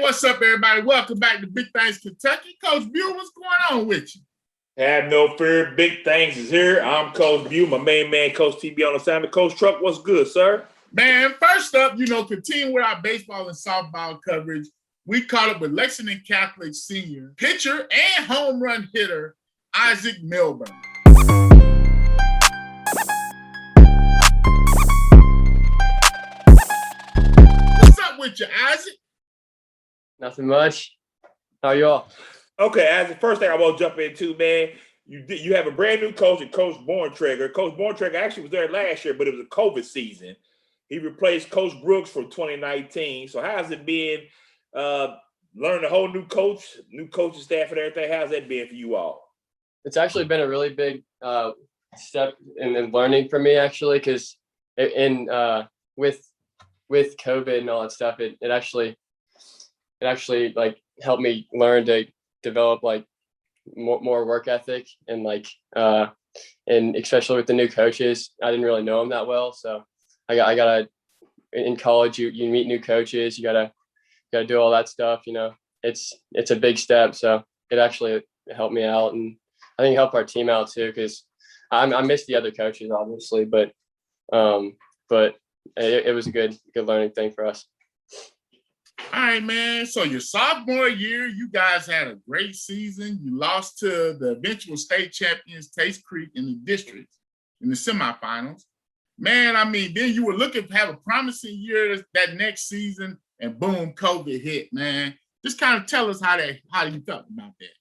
what's up, everybody? Welcome back to Big Things Kentucky. Coach Buell, what's going on with you? Have no fear. Big Things is here. I'm Coach Buell, my main man, Coach TB on assignment. Coach Truck, what's good, sir? Man, first up, continuing with our baseball and softball coverage, we caught up with Lexington Catholic senior pitcher and home run hitter, Isaac Millburn. What's up with you, Isaac? Nothing much. How are y'all? Okay, as the first thing I want to jump into, man, you have a brand new coach, and Coach Borntrager. Coach Borntrager actually was there last year, but it was a COVID season. He replaced Coach Brooks from 2019. So how's it been learning a whole new coaching staff and everything? How's that been for you all? It's actually been a really big step in learning for me, actually, because with COVID and all that stuff, it actually like helped me learn to develop like more work ethic and and especially with the new coaches. I didn't really know them that well, so I gotta in college you meet new coaches, you gotta do all that stuff. It's a big step, so it actually helped me out, and I think it helped our team out too, because I miss the other coaches obviously, but it was a good learning thing for us. All right, man. So your sophomore year, you guys had a great season. You lost to the eventual state champions, Taste Creek, in the districts in the semifinals. Man, I mean, then you were looking to have a promising year that next season, and boom, COVID hit, man. Just kind of tell us how you felt about that.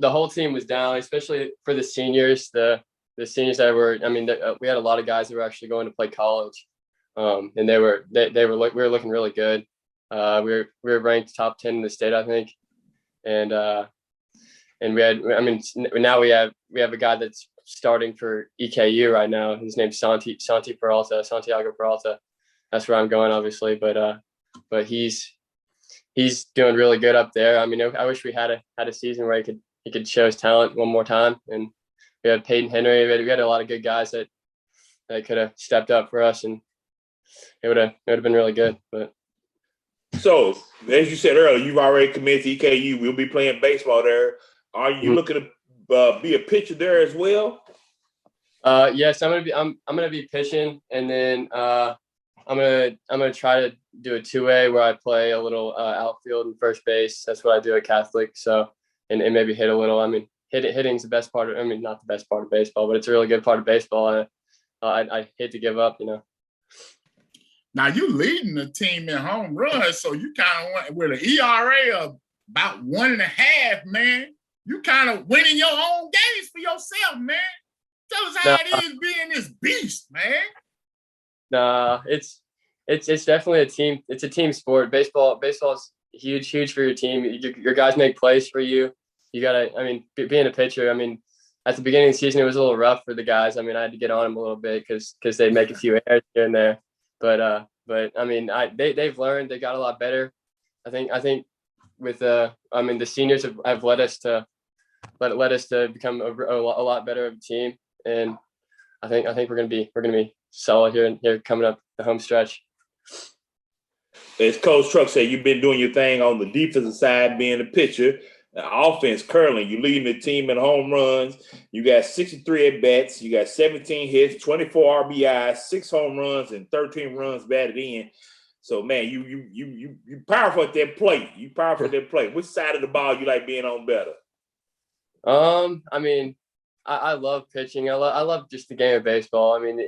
The whole team was down, especially for the seniors. The seniors that were, we had a lot of guys that were actually going to play college, and we were looking really good. We were ranked top 10 in the state, I think, and now we have a guy that's starting for EKU right now. His name's Santiago Peralta. That's where I'm going, obviously, but he's doing really good up there. I mean, I wish we had a season where he could show his talent one more time. And we had Peyton Henry. We had a lot of good guys that could have stepped up for us, and it would have been really good. But so, as you said earlier, you've already committed to EKU. We'll be playing baseball there. Are you looking to be a pitcher there as well? Yes, I'm gonna be pitching, and then I'm gonna try to do a 2A where I play a little outfield and first base. That's what I do at Catholic. So and maybe hit a little. I mean, hitting's the best part of. I mean, not the best part of baseball, but it's a really good part of baseball. I hate to give up, Now you leading the team in home runs, so you kind of went with an ERA of about 1.5, man. You kind of winning your own games for yourself, man. Tell us how it is being this beast, man. Nah, it's definitely a team. It's a team sport. Baseball is huge for your team. Your guys make plays for you. You gotta. I mean, being a pitcher. I mean, at the beginning of the season, it was a little rough for the guys. I mean, I had to get on them a little bit because they make a few errors here and there. But I mean, they've learned. They got a lot better. I think with the seniors have led us to become a lot better of a team, and I think we're gonna be solid here coming up the home stretch. As Coach Truck said, you've been doing your thing on the defensive side, being a pitcher. Offense, currently, you're leading the team in home runs. You got 63 at-bats. You got 17 hits, 24 RBIs, 6 home runs, and 13 runs batted in. So, man, you powerful at that plate. You powerful at that plate. Which side of the ball you like being on better? I mean, I love pitching. I love just the game of baseball. I mean,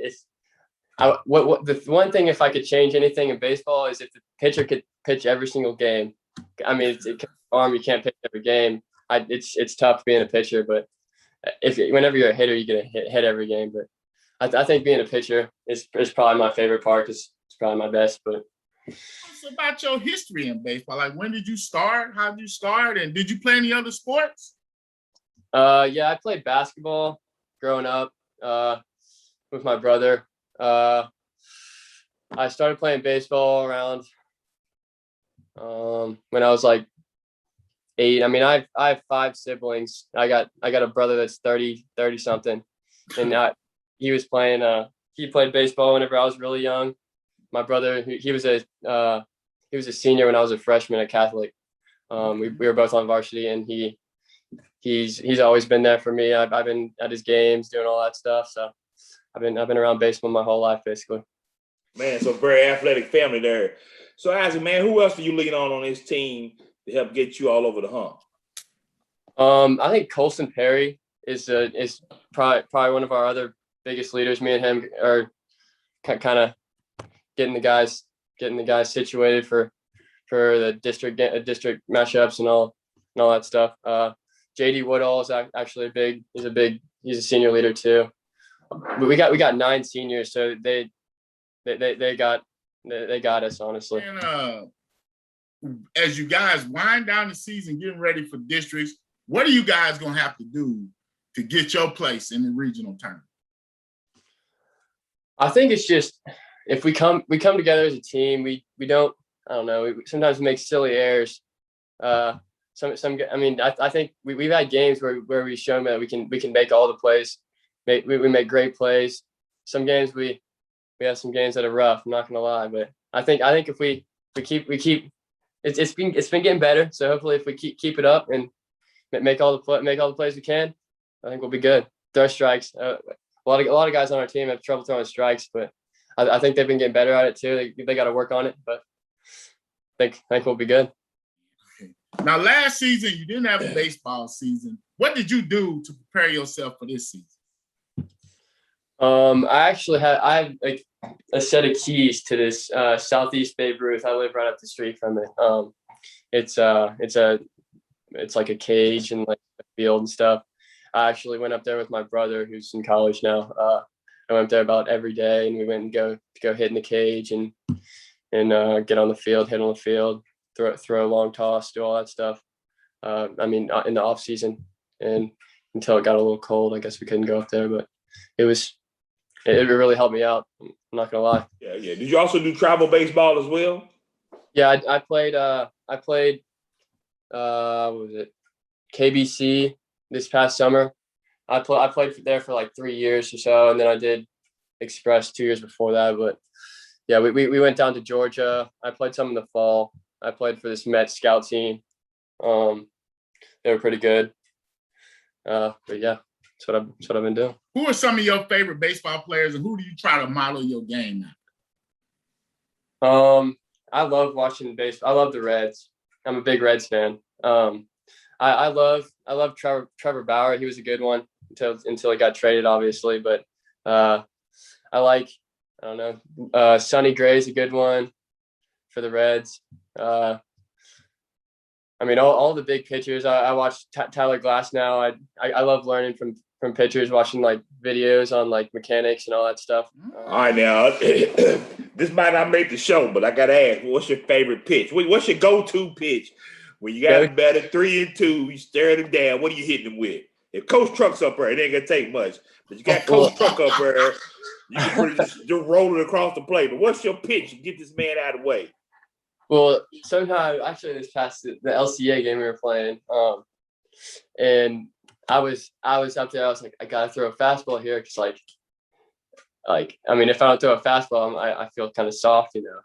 the one thing, if I could change anything in baseball, is if the pitcher could pitch every single game. I mean, you can't pitch every game. It's tough being a pitcher, but whenever you're a hitter, you get to hit every game. But I think being a pitcher is probably my favorite part, because it's probably my best. But it's about your history in baseball. Like, when did you start? How did you start? And did you play any other sports? Yeah, I played basketball growing up with my brother. I started playing baseball around when I was like 8. I mean, I have 5 siblings. I got a brother that's 30 something, and he played baseball whenever I was really young. My brother, he was a senior when I was a freshman at Catholic. We were both on varsity, and he's always been there for me. I've been at his games doing all that stuff. So I've been around baseball my whole life, basically. Man, so very athletic family there. So Isaac, man, who else do you lean on this team to help get you all over the hump? I think Colston Perry is probably one of our other biggest leaders. Me and him are kind of getting the guys situated for the district matchups and all that stuff. JD Woodall is actually he's a senior leader too. But we got 9 seniors, so they got us, honestly. And as you guys wind down the season, getting ready for districts, what are you guys gonna have to do to get your place in the regional tournament? I think it's just if we come together as a team, we don't, I don't know, sometimes we make silly errors. I think we've had games where we've shown that we can make all the plays. We make great plays. Some games we have some games that are rough. I'm not gonna lie, but I think if we keep it's been getting better. So hopefully if we keep it up and make all the plays we can, I think we'll be good. Throw strikes. A lot of guys on our team have trouble throwing strikes, but I think they've been getting better at it too. They got to work on it, but I think we'll be good. Now, last season you didn't have a baseball season. What did you do to prepare yourself for this season? I have like a set of keys to this Southeast Babe Ruth. I live right up the street from it. It's like a cage and like a field and stuff. I actually went up there with my brother, who's in college now. I went there about every day, and we went and go hit in the cage and get on the field, hit on the field, throw a long toss, do all that stuff. In the off season, and until it got a little cold, I guess we couldn't go up there, but it really helped me out. I'm not gonna lie. Yeah. Did you also do travel baseball as well? Yeah, I played. What was it? KBC this past summer. I played there for like 3 years or so, and then I did Express 2 years before that. But yeah, we went down to Georgia. I played some in the fall. I played for this Met scout team. They were pretty good. But yeah, that's what I've been doing. Who are some of your favorite baseball players, and who do you try to model your game after? I love watching baseball. I love the Reds. I'm a big Reds fan. I love Trevor Bauer. He was a good one until he got traded, obviously. But I don't know. Sonny Gray's a good one for the Reds. All the big pitchers. I watch Tyler Glass now. I love learning from pitchers, watching like videos on like mechanics and all that stuff. All right, now this might not make the show, but I gotta ask, what's your favorite pitch? What's your go-to pitch when you got them batted 3-2? You stare them down. What are you hitting them with? If Coach Truck's up there, it ain't gonna take much. But you got Coach Truck up there, you can just roll it across the plate. But what's your pitch to get this man out of the way? Well, sometime actually this past the LCA game we were playing, and I was up there. I was like, I gotta throw a fastball here because if I don't throw a fastball, I feel kind of soft, you know.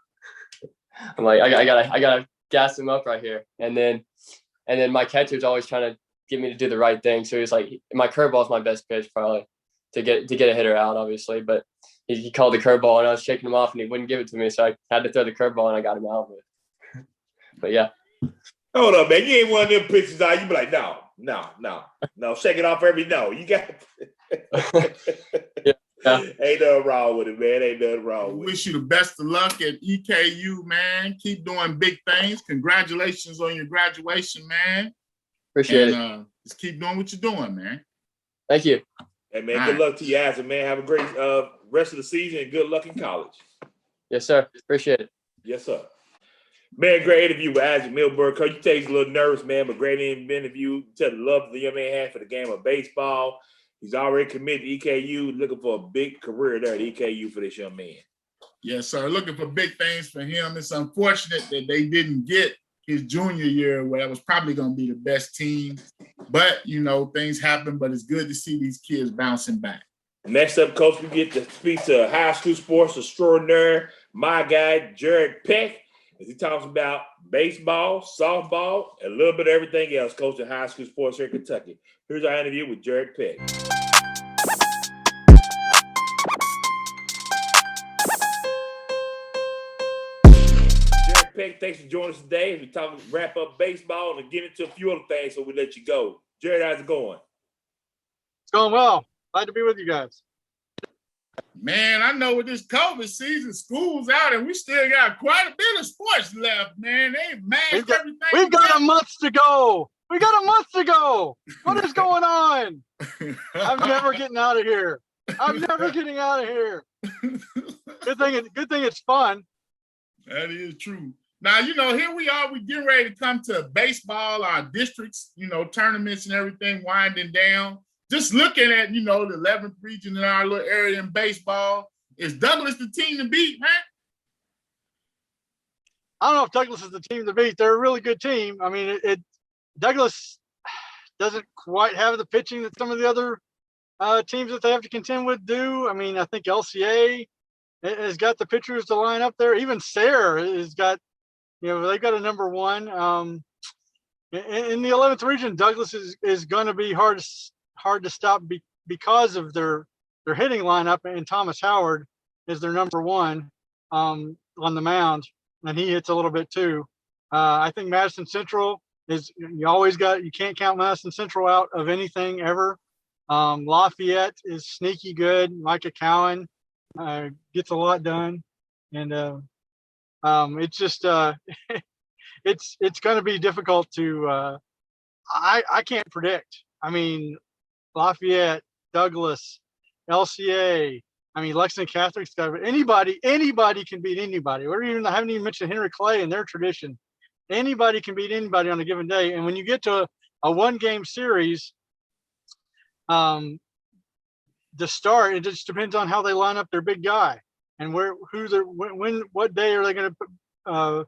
I'm like, I gotta gas him up right here, and then my catcher's always trying to get me to do the right thing. So he was like, my curveball is my best pitch probably to get a hitter out, obviously, but he called the curveball and I was shaking him off and he wouldn't give it to me, so I had to throw the curveball and I got him out of it. But yeah. Hold up, man. You ain't one of them pitches out. You be like, no. Shake it off every no. You got Yeah. Ain't nothing wrong with it, man. Ain't nothing wrong with it. Wish you the best of luck at EKU, man. Keep doing big things. Congratulations on your graduation, man. Appreciate it. Just keep doing what you're doing, man. Thank you. Hey, man, good luck to you, Isaac, man. Have a great rest of the season and good luck in college. Yes, sir. Appreciate it. Yes, sir. Man, great interview with Isaac Millburn. Coach, you take he's a little nervous, man, but great interview. Tell the love the young man had for the game of baseball. He's already committed to EKU, looking for a big career there at EKU for this young man. Yes, sir. Looking for big things for him. It's unfortunate that they didn't get his junior year where it was probably going to be the best team. But, things happen, but it's good to see these kids bouncing back. Next up, Coach, we get to speak to high school sports extraordinaire, my guy, Jared Peck. as he talks about baseball, softball, and a little bit of everything else coaching high school sports here in Kentucky. Here's our interview with Jared Peck. Jared Peck, thanks for joining us today as we wrap up baseball and get into a few other things, so we let you go. Jared, how's it going? It's going well. Glad to be with you guys. Man, I know with this COVID season, school's out, and we still got quite a bit of sports left, man. They mashed everything. We've got a month to go. We got a month to go. What is going on? I'm never getting out of here. I'm never getting out of here. Good thing it's fun. That is true. Now, here we are. We're getting ready to come to baseball, our districts, tournaments and everything winding down. Just looking at, the 11th region in our little area in baseball, is Douglas the team to beat, man? I don't know if Douglas is the team to beat. They're a really good team. I mean, Douglas doesn't quite have the pitching that some of the other teams that they have to contend with do. I mean, I think LCA has got the pitchers to line up there. Even Sayre has got, they've got a number one. In the 11th region, Douglas is going to be hard to stop because of their hitting lineup, and Thomas Howard is their number one on the mound, and he hits a little bit too. I think Madison Central you can't count Madison Central out of anything ever. Lafayette is sneaky good. Micah Cowan gets a lot done, and it's just it's going to be difficult to I can't predict. I mean, Lafayette, Douglas, LCA. I mean, Lexington Catholic's got anybody can beat anybody. I haven't even mentioned Henry Clay and their tradition. Anybody can beat anybody on a given day. And when you get to a one-game series, the start, it just depends on how they line up their big guy and what day are they going to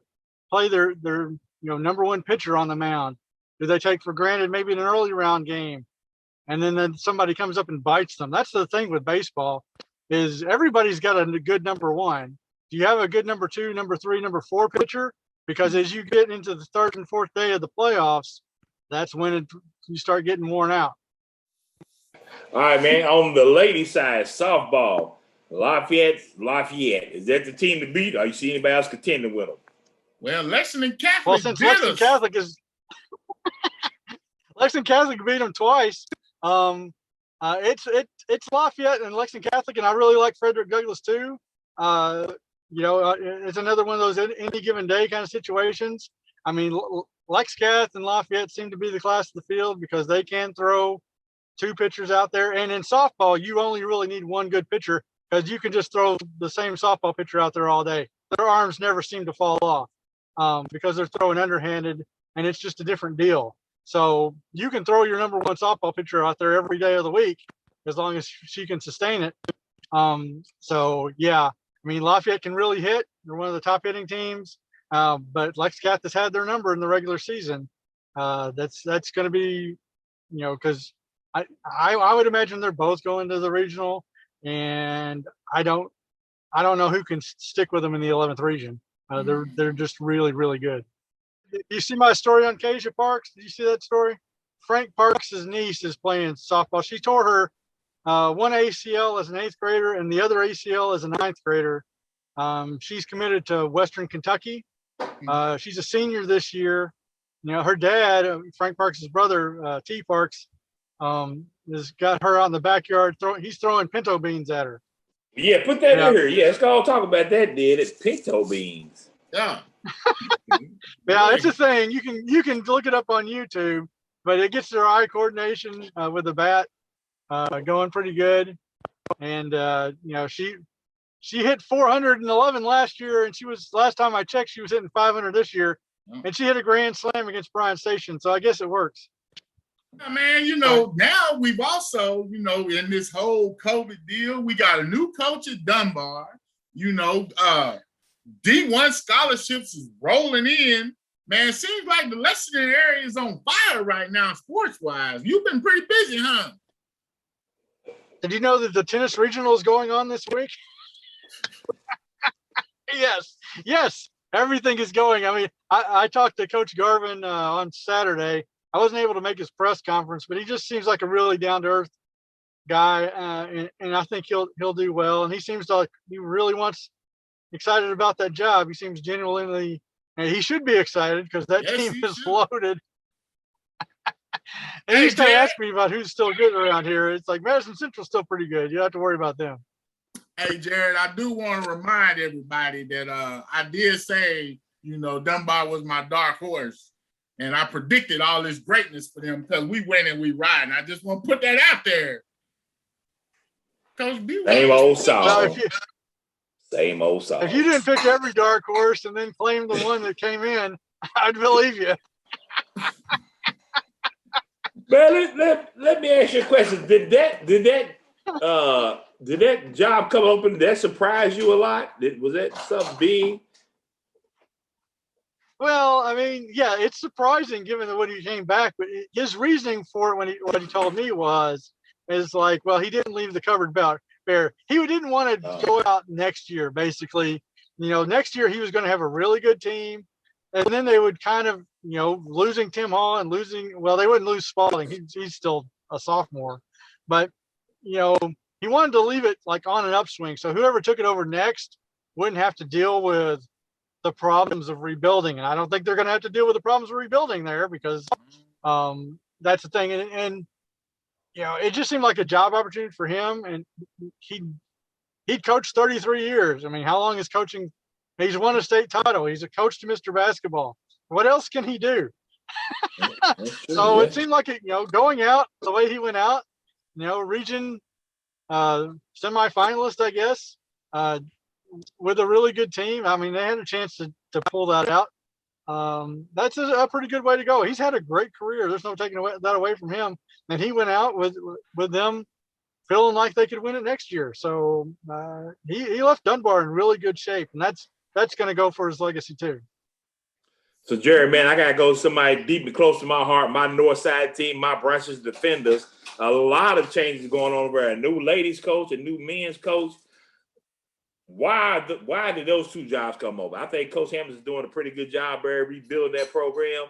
play their number one pitcher on the mound. Do they take for granted maybe an early round game, and then somebody comes up and bites them? That's the thing with baseball, is everybody's got a good number one. Do you have a good number two, number three, number four pitcher? Because as you get into the third and fourth day of the playoffs, that's when you start getting worn out. All right, man. On the ladies' side, softball, Lafayette. Is that the team to beat? Or you see anybody else contending with them? Well, Lexington Catholic. Well, since Lexington Catholic Lexington Catholic beat them twice. It's Lafayette and Lexington Catholic, and I really like Frederick Douglass too. It's another one of those any given day kind of situations. I mean, Lex Cath and Lafayette seem to be the class of the field because they can throw two pitchers out there. And in softball, you only really need one good pitcher because you can just throw the same softball pitcher out there all day. Their arms never seem to fall off because they're throwing underhanded, and it's just a different deal. So you can throw your number one softball pitcher out there every day of the week as long as she can sustain it. So, yeah. I mean, Lafayette can really hit. They're one of the top hitting teams, but Lex Cath has had their number in the regular season. That's going to be, because I would imagine they're both going to the regional, and I don't know who can stick with them in the 11th region. They're just really, really good. You see my story on Keisha Parks? Did you see that story? Frank Parks' niece is playing softball. She tore her one ACL as an 8th grader and the other ACL as a 9th grader. She's committed to Western Kentucky. She's a senior this year. Her dad, Frank Parks' brother, T. Parks, has got her out in the backyard. He's throwing pinto beans at her. Yeah, put that in here. Yeah, let's go talk about that, dude. It's pinto beans. Yeah. Yeah, it's a thing. You can look it up on YouTube, but it gets their eye coordination with the bat going pretty good. And she hit 411 last year, and last time I checked, she was hitting 500 this year, and she hit a grand slam against Bryan Station. So I guess it works. Yeah, man, now we've also, in this whole COVID deal, we got a new coach at Dunbar. D1 scholarships is rolling in. Man, it seems like the Lexington area is on fire right now, sports-wise. You've been pretty busy, huh? Did you know that the tennis regional is going on this week? Yes. everything is going. I mean, I talked to Coach Garvin on Saturday. I wasn't able to make his press conference, but he just seems like a really down to earth guy, and I think he'll do well. And he seems like he really excited about that job. He seems genuinely, and he should be excited because that Yes, team he is should. loaded. And Hey, he used to Jared. ask me about who's still good around here. It's like Madison Central's still pretty good. You don't have to worry about them. Hey, Jared, I do want to remind everybody that I did say, Dunbar was my dark horse. And I predicted all this greatness for them because we win and we ride. And I just want to put that out there. Coach B. Same old song. Well, Same old song. if you didn't pick every dark horse and then claim the one that came in, I'd believe you. Man, let me ask you a question. Did that job come open? Did that surprise you a lot? Was that something big? Well, I mean, yeah, it's surprising given that when he came back, but his reasoning for it what he told me is like, well, he didn't leave the cupboard bare. He didn't want to go out next year, basically. Next year he was going to have a really good team. And then they would kind of, losing Tim Hall and they wouldn't lose Spalding. He's still a sophomore. But, he wanted to leave it like on an upswing. So whoever took it over next wouldn't have to deal with the problems of rebuilding. And I don't think they're going to have to deal with the problems of rebuilding there because that's the thing. And it just seemed like a job opportunity for him. And he'd coached 33 years. I mean, how long is coaching? He's won a state title. He's a coach to Mr. Basketball. What else can he do? So it seemed like going out the way he went out, region semifinalist, I guess, with a really good team. I mean, they had a chance to pull that out. That's a pretty good way to go. He's had a great career. There's no taking that away from him. And he went out with them feeling like they could win it next year. So he left Dunbar in really good shape, and that's going to go for his legacy too. So, Jared, man, I got to go to somebody deeply close to my heart, my North Side team, my Branches Defenders. A lot of changes going on over there. A new ladies coach, a new men's coach. Why did those two jobs come over? I think Coach Hammond is doing a pretty good job there rebuilding that program.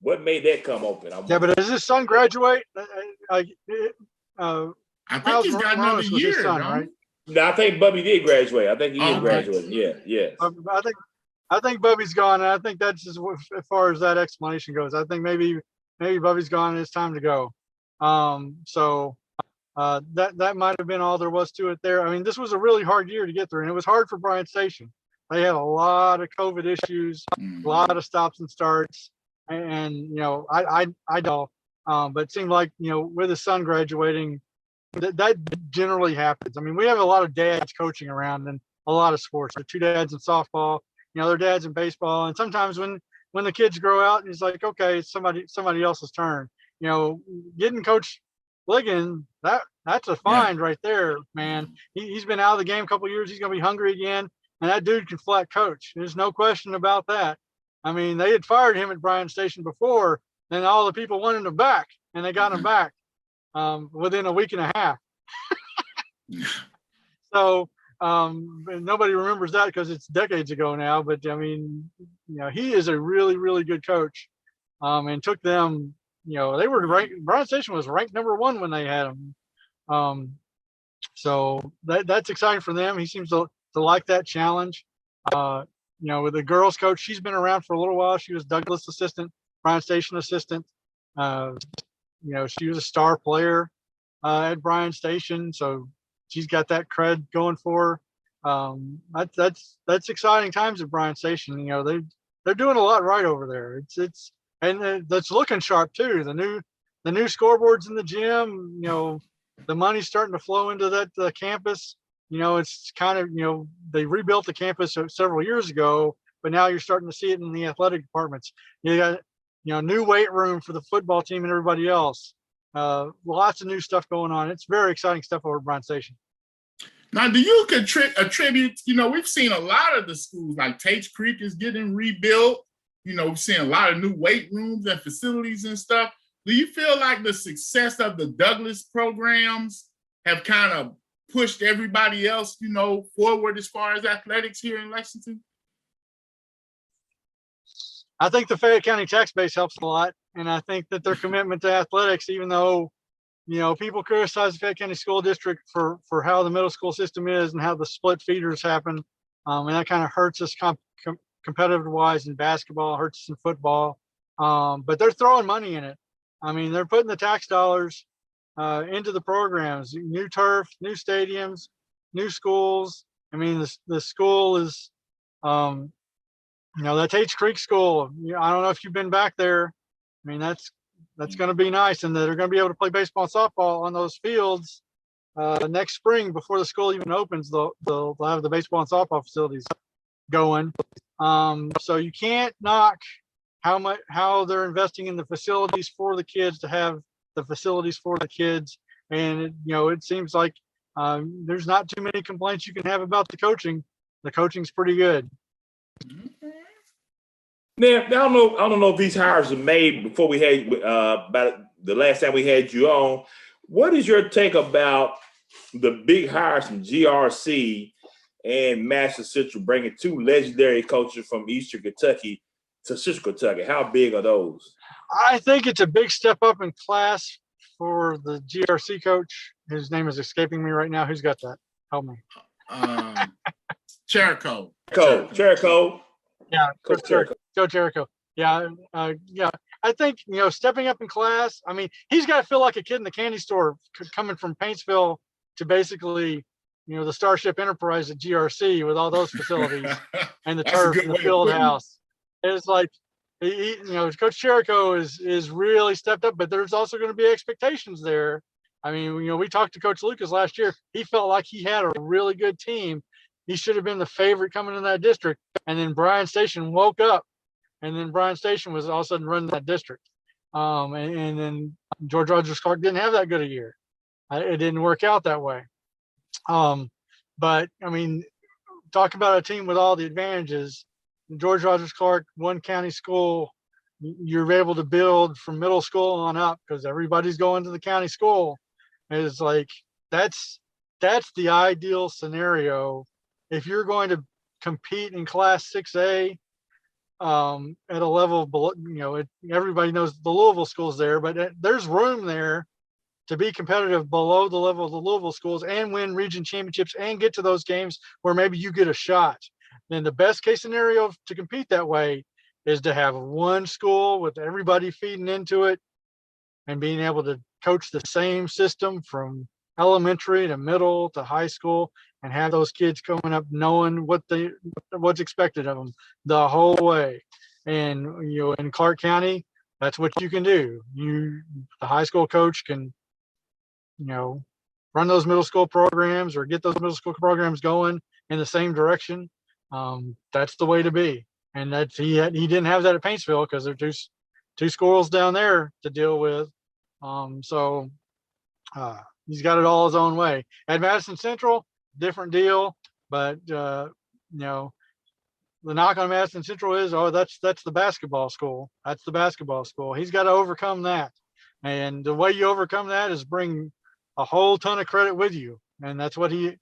What made that come open? But does his son graduate? I think he's got another year, son, right? No, I think Bubby did graduate. I think he is graduating. Yeah. I think Bubby's gone, and I think that's as far as that explanation goes. I think maybe Bubby's gone and it's time to go. So that might have been all there was to it there. I mean, this was a really hard year to get through, and it was hard for Bryant Station. They had a lot of COVID issues, a lot of stops and starts, and I don't. But it seemed like with his son graduating, that generally happens. I mean, we have a lot of dads coaching around in a lot of sports. There are two dads in softball. Their dads in baseball, and sometimes when the kids grow out, it's like, okay, it's somebody else's turn. Getting Coach Ligon, that's a find right there, man. He's been out of the game a couple of years. He's going to be hungry again, and that dude can flat coach. There's no question about that. I mean, they had fired him at Bryan Station before, and all the people wanted him back, and they got him back within a week and a half. So nobody remembers that because it's decades ago now. But I mean, he is a really, really good coach, and took them. They were ranked. Bryan Station was ranked number 1 when they had him. So that's exciting for them. He seems to like that challenge. With the girls coach, she's been around for a little while. She was Douglas assistant, Bryan Station assistant. She was a star player at Bryan Station, so she's got that cred going for her. That's exciting times at Bryan Station. They're doing a lot right over there. And that's looking sharp too. The new scoreboards in the gym. The money's starting to flow into that campus. It's kind of they rebuilt the campus several years ago, but now you're starting to see it in the athletic departments. You got new weight room for the football team and everybody else. Lots of new stuff going on. It's very exciting stuff over at Bryan Station. Now, do you attribute, we've seen a lot of the schools, like Tate's Creek is getting rebuilt. We've seen a lot of new weight rooms and facilities and stuff. Do you feel like the success of the Douglas programs have kind of pushed everybody else, forward as far as athletics here in Lexington? I think the Fayette County tax base helps a lot. And I think that their commitment to athletics, even though, people criticize the Fayette County School District for how the middle school system is and how the split feeders happen. And that kind of hurts us competitive wise in basketball, hurts us in football. But they're throwing money in it. I mean, they're putting the tax dollars into the programs, new turf, new stadiums, new schools. I mean, the school is, that's H Creek School. I don't know if you've been back there. I mean, that's going to be nice, and they're going to be able to play baseball and softball on those fields next spring before the school even opens. They'll have the baseball and softball facilities going. So you can't knock how they're investing in the facilities for the kids to have the facilities for the kids. And it seems like there's not too many complaints you can have about the coaching. The coaching's pretty good. Now, I don't know if these hires are made before we had about the last time we had you on. What is your take about the big hires from GRC and Madison Central, bringing two legendary coaches from Eastern Kentucky to Central Kentucky? How big are those? I think it's a big step up in class for the GRC coach. His name is escaping me right now. Who's got that? Help me. Jericho. Jericho. Yeah, Coach Jericho. Joe Jericho. Yeah, yeah. I think stepping up in class. I mean, he's got to feel like a kid in the candy store coming from Paintsville to basically, the Starship Enterprise at GRC with all those facilities and the turf and the field house. It's like, Coach Jericho is really stepped up, but there's also going to be expectations there. I mean, we talked to Coach Lucas last year. He felt like he had a really good team. He should have been the favorite coming in that district. And then Bryan Station woke up, and then Bryan Station was all of a sudden running that district. And then George Rogers Clark didn't have that good a year. It didn't work out that way. But I mean, talk about a team with all the advantages. George Rogers Clark, one county school, you're able to build from middle school on up because everybody's going to the county school. It's like that's the ideal scenario. If you're going to compete in Class 6A at a level below, everybody knows the Louisville schools there, but there's room there to be competitive below the level of the Louisville schools and win region championships and get to those games where maybe you get a shot. Then the best case scenario to compete that way is to have one school with everybody feeding into it and being able to coach the same system from elementary to middle to high school and have those kids coming up knowing what's expected of them the whole way. And in Clark County, that's what you can do. The high school coach can run those middle school programs or get those middle school programs going in the same direction. That's the way to be. And he didn't have that at Paintsville because there are two schools down there to deal with. So he's got it all his own way. At Madison Central, different deal. But the knock on Madison Central is, that's the basketball school. That's the basketball school. He's got to overcome that. And the way you overcome that is bring a whole ton of credit with you. And that's what he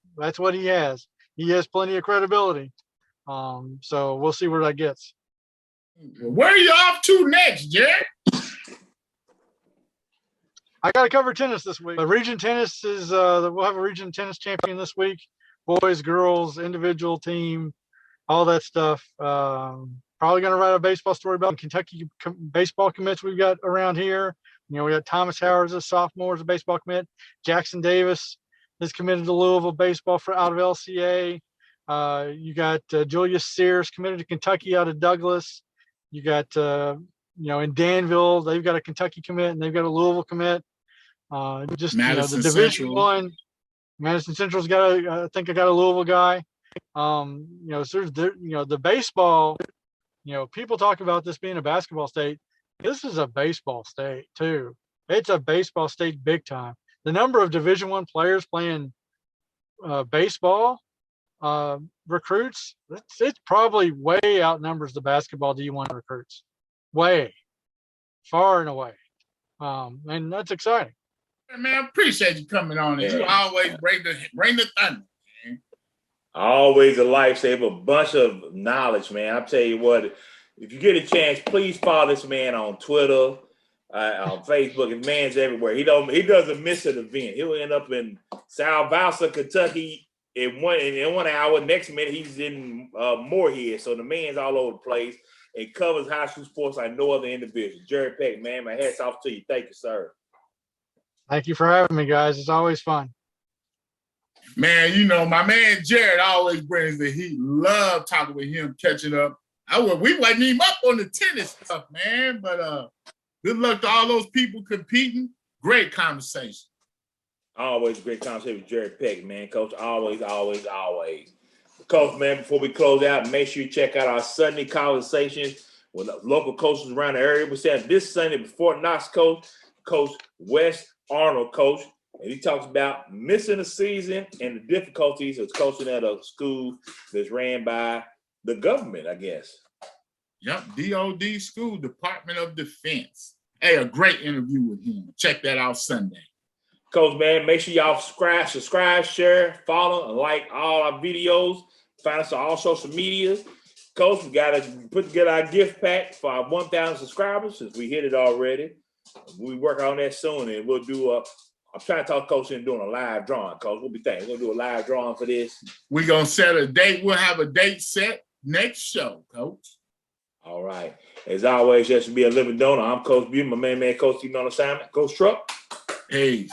has. He has plenty of credibility. So we'll see where that gets. Where are you off to next, Jared? I got to cover tennis this week. But region tennis is we'll have a region tennis champion this week. Boys, girls, individual team, all that stuff. Probably going to write a baseball story about Kentucky baseball commits we've got around here. We got Thomas Howard as a sophomore as a baseball commit. Jackson Davis is committed to Louisville baseball out of LCA. You got Julius Sears committed to Kentucky out of Douglas. You got, in Danville, they've got a Kentucky commit and they've got a Louisville commit. The Division I, Madison Central's got I think I got a Louisville guy. So the baseball, people talk about this being a basketball state. This is a baseball state too. It's a baseball state big time. The number of Division I players playing baseball recruits, it probably way outnumbers the basketball D1 recruits. Way, far and away. And that's exciting. Man, I appreciate you coming on. Yeah. You always bring the thunder, man. Always a lifesaver, a bunch of knowledge, man. I tell you what, if you get a chance, please follow this man on Twitter, on Facebook. His man's everywhere. He doesn't miss an event. He'll end up in Salvasa, Kentucky in 1 hour. Next minute he's in Moorhead. So the man's all over the place and covers high school sports like no other individual. Jared Peck, man, my hat's off to you. Thank you, sir. Thank you for having me, guys. It's always fun. Man, you know, my man Jared always brings the heat. Love talking with him, catching up. We wasn't even up on the tennis stuff, man. But good luck to all those people competing. Great conversation. Always great conversation with Jared Peck, man. Coach, always. Coach, man, before we close out, make sure you check out our Sunday conversations with local coaches around the area. We said this Sunday before Knox Coach Wes Arnold, coach. And he talks about missing a season and the difficulties of coaching at a school that's ran by the government, I guess. Yep, DOD school, Department of Defense. Hey, a great interview with him. Check that out Sunday. Coach, man, make sure y'all subscribe, share, follow, and like all our videos. Find us on all social media. Coach, we got to put together our gift pack for our 1,000 subscribers since we hit it already. We work on that soon, and we'll do I'm trying to talk Coach into doing a live drawing, Coach. What we think? We're going to do a live drawing for this. We're going to set a date. We'll have a date set next show, Coach. All right. As always, just to be a living donor. I'm Coach Beauty, my man, Coach Team on assignment. Coach Truck. Peace.